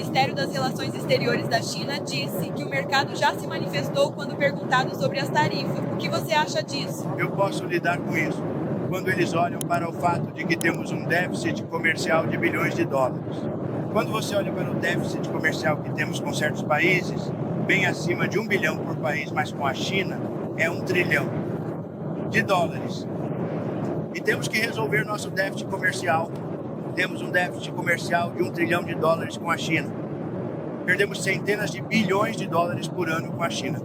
Ministério das Relações Exteriores da China disse que o mercado já se manifestou quando perguntado sobre as tarifas. O que você acha disso? Eu posso lidar com isso quando eles olham para o fato de que temos um déficit comercial de bilhões de dólares. Quando você olha para o déficit comercial que temos com certos países, bem acima de 1 bilhão por país, mas com a China é 1 trilhão de dólares. E temos que resolver nosso déficit comercial. Temos um déficit comercial de 1 trilhão de dólares com a China. Perdemos centenas de bilhões de dólares por ano com a China.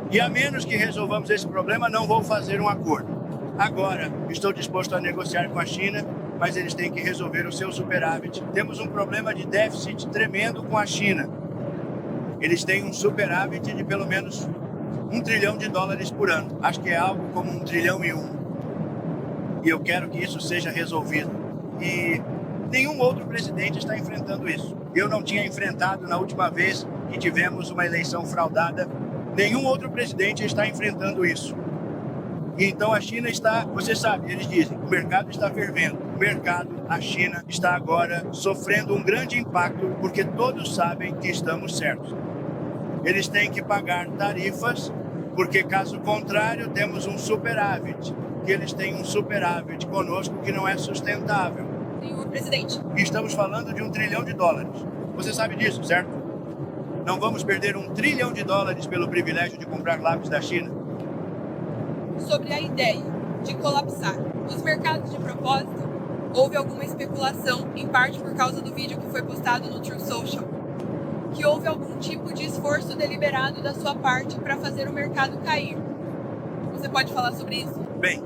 E a menos que resolvamos esse problema, não vou fazer um acordo. Agora, estou disposto a negociar com a China, mas eles têm que resolver o seu superávit. Temos um problema de déficit tremendo com a China. Eles têm um superávit de pelo menos 1 trilhão de dólares por ano. Acho que é algo como 1 trilhão e 1. E eu quero que isso seja resolvido. E nenhum outro presidente está enfrentando isso. Eu não tinha enfrentado na última vez que tivemos uma eleição fraudada. Nenhum outro presidente está enfrentando isso. E então a China está, você sabe, eles dizem, o mercado está fervendo. O mercado, a China, está agora sofrendo um grande impacto porque todos sabem que estamos certos. Eles têm que pagar tarifas porque, caso contrário, temos um superávit. Que eles têm um superávit conosco que não é sustentável. Senhor presidente. E estamos falando de 1 trilhão de dólares. Você sabe disso, certo? Não vamos perder 1 trilhão de dólares pelo privilégio de comprar lápis da China. Sobre a ideia de colapsar os mercados de propósito, houve alguma especulação, em parte por causa do vídeo que foi postado no Truth Social, que houve algum tipo de esforço deliberado da sua parte para fazer o mercado cair. Você pode falar sobre isso? Bem,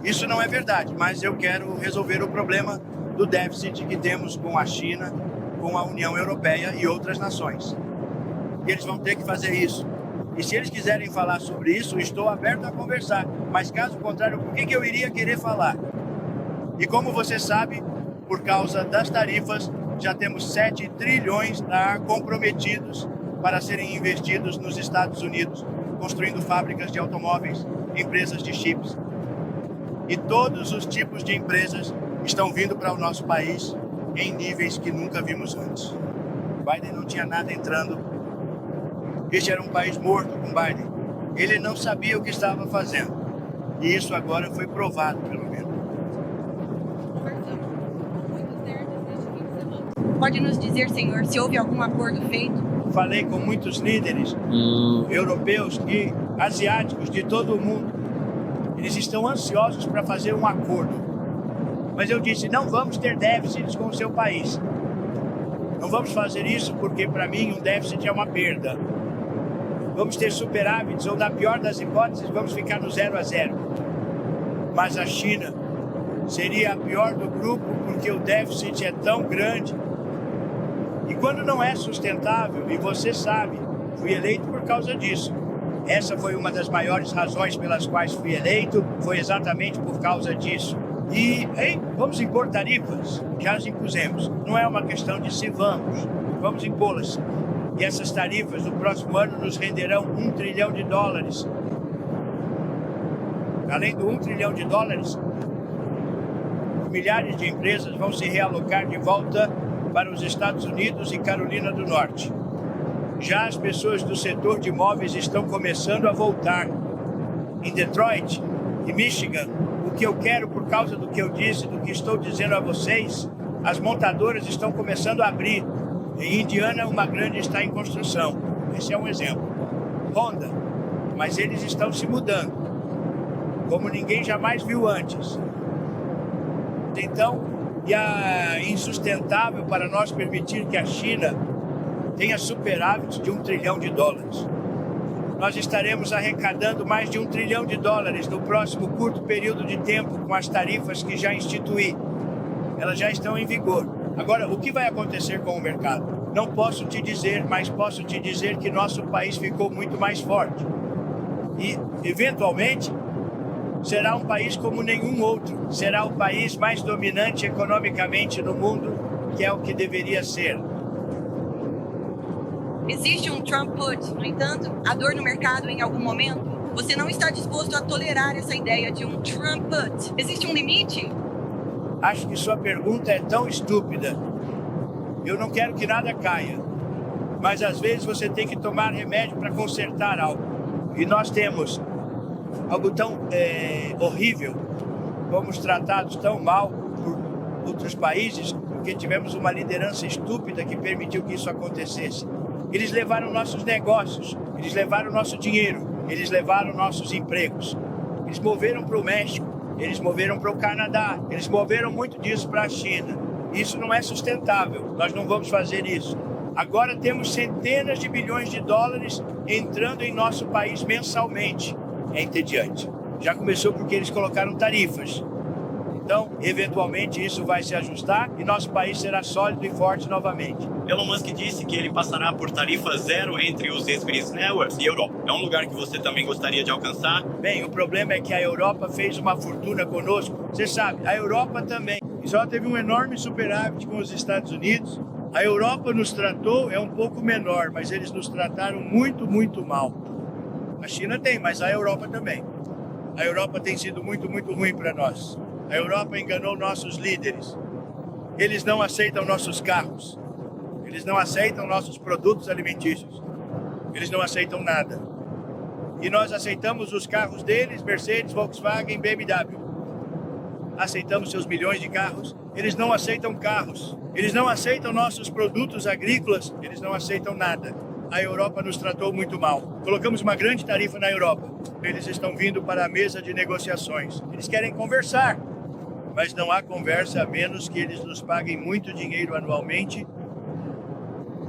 isso não é verdade, mas eu quero resolver o problema do déficit que temos com a China, com a União Europeia e outras nações. E eles vão ter que fazer isso. E se eles quiserem falar sobre isso, estou aberto a conversar. Mas caso contrário, por que eu iria querer falar? E como você sabe, por causa das tarifas, já temos 7 trilhões comprometidos para serem investidos nos Estados Unidos, construindo fábricas de automóveis, empresas de chips. E todos os tipos de empresas estão vindo para o nosso país em níveis que nunca vimos antes. Biden não tinha nada entrando. Este era um país morto com Biden. Ele não sabia o que estava fazendo. E isso agora foi provado, pelo menos. Pode nos dizer, senhor, se houve algum acordo feito? Falei com muitos líderes europeus e asiáticos de todo o mundo. Eles estão ansiosos para fazer um acordo. Mas eu disse, não vamos ter déficits com o seu país. Não vamos fazer isso porque, para mim, um déficit é uma perda. Vamos ter superávites ou, na pior das hipóteses, vamos ficar no 0 a 0. Mas a China seria a pior do grupo porque o déficit é tão grande. E quando não é sustentável, e você sabe, fui eleito por causa disso. Essa foi uma das maiores razões pelas quais fui eleito, foi exatamente por causa disso. E, vamos impor tarifas? Já as impusemos. Não é uma questão de se vamos impô-las. E essas tarifas, no próximo ano, nos renderão 1 trilhão de dólares. Além do 1 trilhão de dólares, milhares de empresas vão se realocar de volta para os Estados Unidos e Carolina do Norte. Já as pessoas do setor de imóveis estão começando a voltar. Em Detroit e Michigan, o que eu quero por causa do que eu disse, do que estou dizendo a vocês, as montadoras estão começando a abrir. Em Indiana, uma grande está em construção. Esse é um exemplo. Honda, mas eles estão se mudando, como ninguém jamais viu antes. Então, é insustentável para nós permitir que a China tenha superávit de 1 trilhão de dólares. Nós estaremos arrecadando mais de 1 trilhão de dólares no próximo curto período de tempo com as tarifas que já instituí. Elas já estão em vigor. Agora, o que vai acontecer com o mercado? Não posso te dizer, mas posso te dizer que nosso país ficou muito mais forte. E, eventualmente, será um país como nenhum outro. Será o país mais dominante economicamente no mundo, que é o que deveria ser. Existe um Trump put, no entanto, a dor no mercado em algum momento? Você não está disposto a tolerar essa ideia de um Trump put? Existe um limite? Acho que sua pergunta é tão estúpida. Eu não quero que nada caia. mas às vezes você tem que tomar remédio para consertar algo. E nós temos algo tão horrível, fomos tratados tão mal por outros países, porque tivemos uma liderança estúpida que permitiu que isso acontecesse. Eles levaram nossos negócios, eles levaram nosso dinheiro, eles levaram nossos empregos. Eles moveram para o México, eles moveram para o Canadá, eles moveram muito disso para a China. Isso não é sustentável, nós não vamos fazer isso. Agora temos centenas de bilhões de dólares entrando em nosso país mensalmente. É entediante. Já começou porque eles colocaram tarifas. Então, eventualmente, isso vai se ajustar e nosso país será sólido e forte novamente. Elon Musk disse que ele passará por tarifa zero entre os Space Networks e Europa. É um lugar que você também gostaria de alcançar? Bem, o problema é que a Europa fez uma fortuna conosco. Você sabe, a Europa também. Só teve um enorme superávit com os Estados Unidos. A Europa nos tratou, é um pouco menor, mas eles nos trataram muito, muito mal. A China tem, mas a Europa também. A Europa tem sido muito, muito ruim para nós. A Europa enganou nossos líderes. Eles não aceitam nossos carros. Eles não aceitam nossos produtos alimentícios. Eles não aceitam nada. E nós aceitamos os carros deles, Mercedes, Volkswagen, BMW. Aceitamos seus milhões de carros. Eles não aceitam carros. Eles não aceitam nossos produtos agrícolas. Eles não aceitam nada. A Europa nos tratou muito mal. Colocamos uma grande tarifa na Europa. Eles estão vindo para a mesa de negociações. Eles querem conversar. Mas não há conversa a menos que eles nos paguem muito dinheiro anualmente.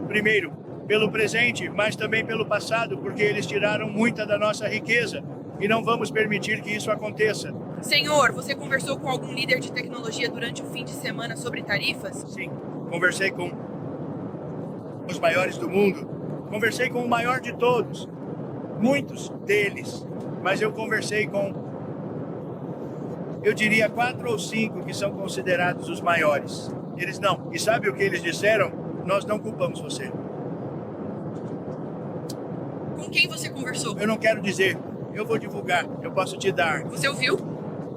Primeiro, pelo presente, mas também pelo passado, porque eles tiraram muita da nossa riqueza e não vamos permitir que isso aconteça. Senhor, você conversou com algum líder de tecnologia durante o fim de semana sobre tarifas? Sim, conversei com os maiores do mundo. Conversei com o maior de todos, muitos deles, mas eu conversei com, eu diria, 4 ou 5 que são considerados os maiores. Eles não. E sabe o que eles disseram? Nós não culpamos você. Com quem você conversou? Eu não quero dizer. Eu vou divulgar. Eu posso te dar. Você ouviu?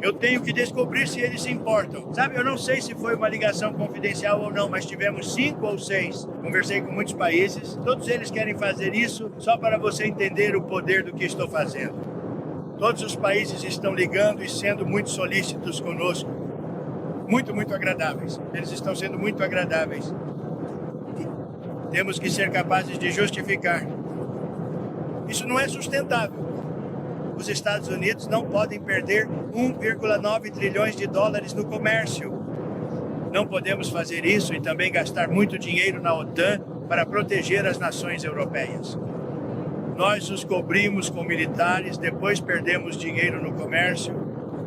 Eu tenho que descobrir se eles se importam. Sabe, eu não sei se foi uma ligação confidencial ou não, mas tivemos 5 ou 6. Conversei com muitos países. Todos eles querem fazer isso só para você entender o poder do que estou fazendo. Todos os países estão ligando e sendo muito solícitos conosco. Muito, muito agradáveis. Eles estão sendo muito agradáveis. Temos que ser capazes de justificar. Isso não é sustentável. Os Estados Unidos não podem perder 1,9 trilhões de dólares no comércio. Não podemos fazer isso e também gastar muito dinheiro na OTAN para proteger as nações europeias. Nós os cobrimos com militares, depois perdemos dinheiro no comércio.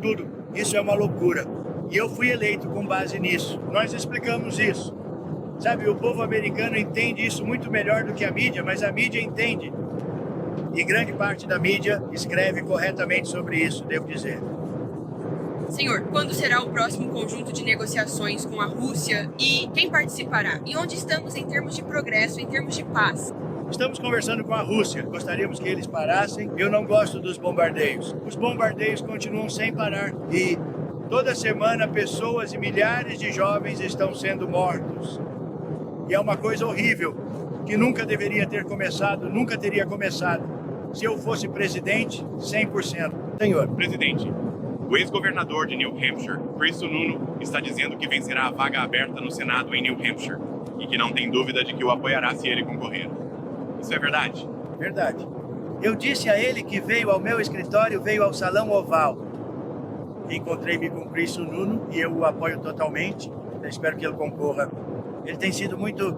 Tudo. Isso é uma loucura. E eu fui eleito com base nisso. Nós explicamos isso. Sabe, o povo americano entende isso muito melhor do que a mídia, mas a mídia entende. E grande parte da mídia escreve corretamente sobre isso, devo dizer. Senhor, quando será o próximo conjunto de negociações com a Rússia e quem participará? E onde estamos em termos de progresso, em termos de paz? Estamos conversando com a Rússia. Gostaríamos que eles parassem. Eu não gosto dos bombardeios. Os bombardeios continuam sem parar. E toda semana pessoas e milhares de jovens estão sendo mortos. E é uma coisa horrível, que nunca deveria ter começado, nunca teria começado. Se eu fosse presidente, 100%. Senhor. Presidente, o ex-governador de New Hampshire, Chris Sununu, está dizendo que vencerá a vaga aberta no Senado em New Hampshire e que não tem dúvida de que o apoiará se ele concorrer. Isso é verdade? Verdade. Eu disse a ele que veio ao meu escritório, veio ao Salão Oval. Encontrei-me com Chris Sununu e eu o apoio totalmente. Eu espero que ele concorra. Ele tem sido muito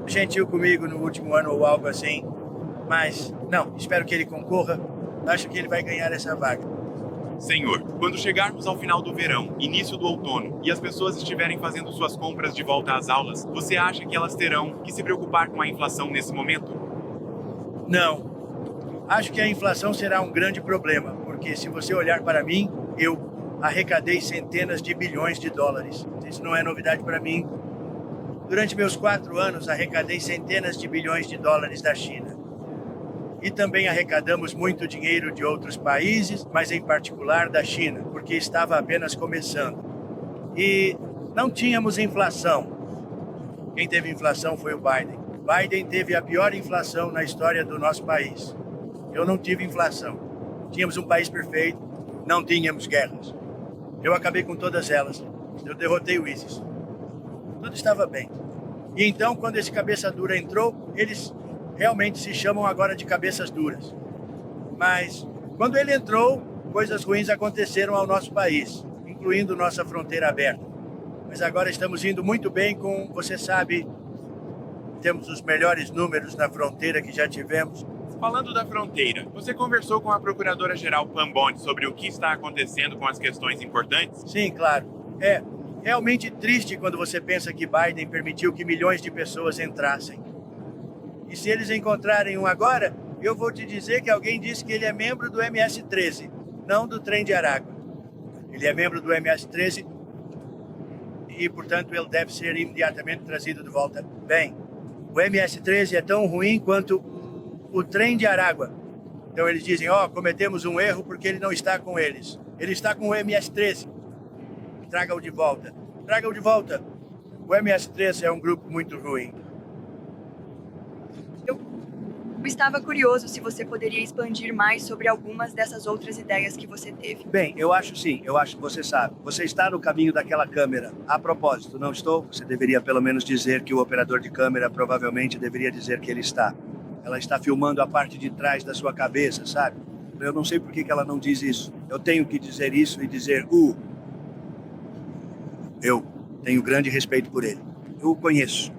gentil comigo no último ano ou algo assim. Mas, não, espero que ele concorra. Acho que ele vai ganhar essa vaga. Senhor, quando chegarmos ao final do verão, início do outono, e as pessoas estiverem fazendo suas compras de volta às aulas, você acha que elas terão que se preocupar com a inflação nesse momento? Não. Acho que a inflação será um grande problema, porque se você olhar para mim, eu arrecadei centenas de bilhões de dólares. Isso não é novidade para mim. Durante meus 4 anos, arrecadei centenas de bilhões de dólares da China. E também arrecadamos muito dinheiro de outros países, mas em particular da China, porque estava apenas começando. E não tínhamos inflação. Quem teve inflação foi o Biden. Biden teve a pior inflação na história do nosso país. Eu não tive inflação. Tínhamos um país perfeito, não tínhamos guerras. Eu acabei com todas elas. Eu derrotei o ISIS. Tudo estava bem. E então, quando esse cabeça dura entrou, eles realmente se chamam agora de cabeças duras. Mas, quando ele entrou, coisas ruins aconteceram ao nosso país, incluindo nossa fronteira aberta. Mas agora estamos indo muito bem com, você sabe, temos os melhores números na fronteira que já tivemos. Falando da fronteira, você conversou com a Procuradora-Geral Pam Bondi sobre o que está acontecendo com as questões importantes? Sim, claro. É realmente triste quando você pensa que Biden permitiu que milhões de pessoas entrassem. E se eles encontrarem um agora, eu vou te dizer que alguém disse que ele é membro do MS-13, não do Trem de Aragua. Ele é membro do MS-13 e, portanto, ele deve ser imediatamente trazido de volta. Bem, o MS-13 é tão ruim quanto o Trem de Aragua. Então eles dizem, cometemos um erro porque ele não está com eles. Ele está com o MS-13. Traga-o de volta. Traga-o de volta. O MS-13 é um grupo muito ruim. Eu estava curioso se você poderia expandir mais sobre algumas dessas outras ideias que você teve. Bem, eu acho sim. Eu acho que você sabe. Você está no caminho daquela câmera. A propósito, não estou? Você deveria pelo menos dizer que o operador de câmera provavelmente deveria dizer que ele está. Ela está filmando a parte de trás da sua cabeça, sabe? Eu não sei por que ela não diz isso. Eu tenho que dizer isso e dizer Eu tenho grande respeito por ele. Eu o conheço.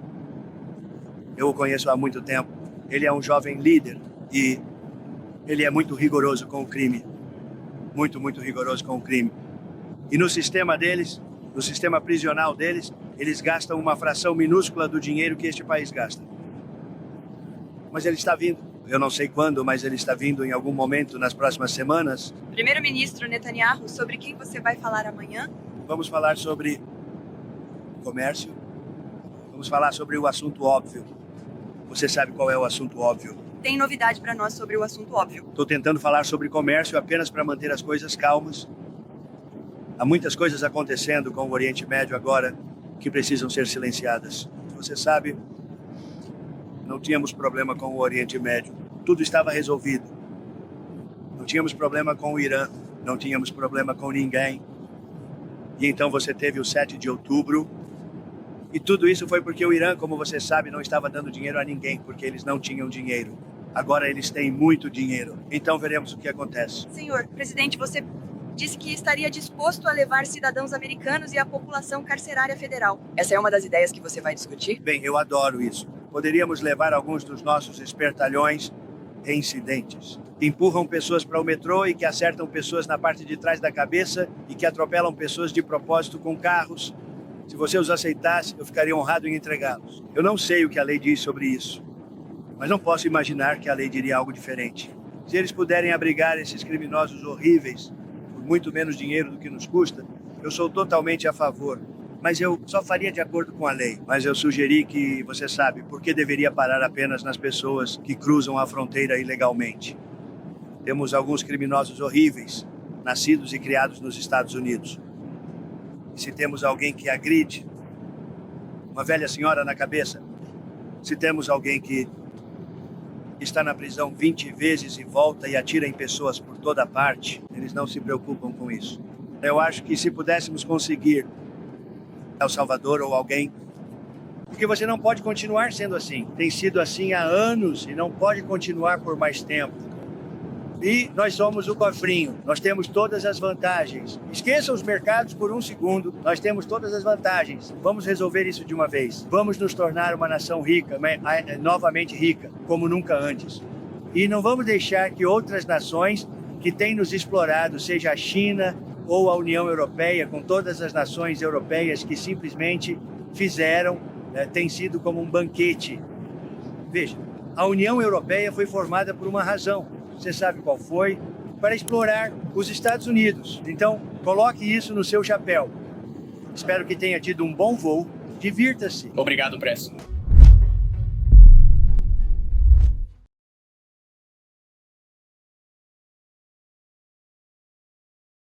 Eu o conheço há muito tempo. Ele é um jovem líder e ele é muito rigoroso com o crime. Muito, muito rigoroso com o crime. E no sistema deles, no sistema prisional deles, eles gastam uma fração minúscula do dinheiro que este país gasta. Mas ele está vindo. Eu não sei quando, mas ele está vindo em algum momento nas próximas semanas. Primeiro-ministro Netanyahu, sobre quem você vai falar amanhã? Vamos falar sobre comércio. Vamos falar sobre o assunto óbvio. Você sabe qual é o assunto óbvio? Tem novidade para nós sobre o assunto óbvio. Estou tentando falar sobre comércio apenas para manter as coisas calmas. Há muitas coisas acontecendo com o Oriente Médio agora que precisam ser silenciadas. Você sabe, não tínhamos problema com o Oriente Médio. Tudo estava resolvido. Não tínhamos problema com o Irã. Não tínhamos problema com ninguém. E então você teve o 7 de outubro. E tudo isso foi porque o Irã, como você sabe, não estava dando dinheiro a ninguém, porque eles não tinham dinheiro. Agora eles têm muito dinheiro. Então veremos o que acontece. Senhor presidente, você disse que estaria disposto a levar cidadãos americanos e a população carcerária federal. Essa é uma das ideias que você vai discutir? Bem, eu adoro isso. Poderíamos levar alguns dos nossos espertalhões reincidentes. Que empurram pessoas para o metrô e que acertam pessoas na parte de trás da cabeça e que atropelam pessoas de propósito com carros. Se você os aceitasse, eu ficaria honrado em entregá-los. Eu não sei o que a lei diz sobre isso, mas não posso imaginar que a lei diria algo diferente. Se eles puderem abrigar esses criminosos horríveis por muito menos dinheiro do que nos custa, eu sou totalmente a favor. Mas eu só faria de acordo com a lei. Mas eu sugeri que, você sabe, por que deveria parar apenas nas pessoas que cruzam a fronteira ilegalmente? Temos alguns criminosos horríveis, nascidos e criados nos Estados Unidos. E se temos alguém que agride uma velha senhora na cabeça, se temos alguém que está na prisão 20 vezes e volta e atira em pessoas por toda parte, eles não se preocupam com isso. Eu acho que se pudéssemos conseguir El Salvador ou alguém, porque você não pode continuar sendo assim. Tem sido assim há anos e não pode continuar por mais tempo. E nós somos o cofrinho, nós temos todas as vantagens. Esqueçam os mercados por um segundo, nós temos todas as vantagens. Vamos resolver isso de uma vez. Vamos nos tornar uma nação rica, novamente rica, como nunca antes. E não vamos deixar que outras nações que têm nos explorado, seja a China ou a União Europeia, com todas as nações europeias que simplesmente fizeram, tem sido como um banquete. Veja, a União Europeia foi formada por uma razão. Você sabe qual foi? Para explorar os Estados Unidos. Então, coloque isso no seu chapéu. Espero que tenha tido um bom voo. Divirta-se. Obrigado, Presto.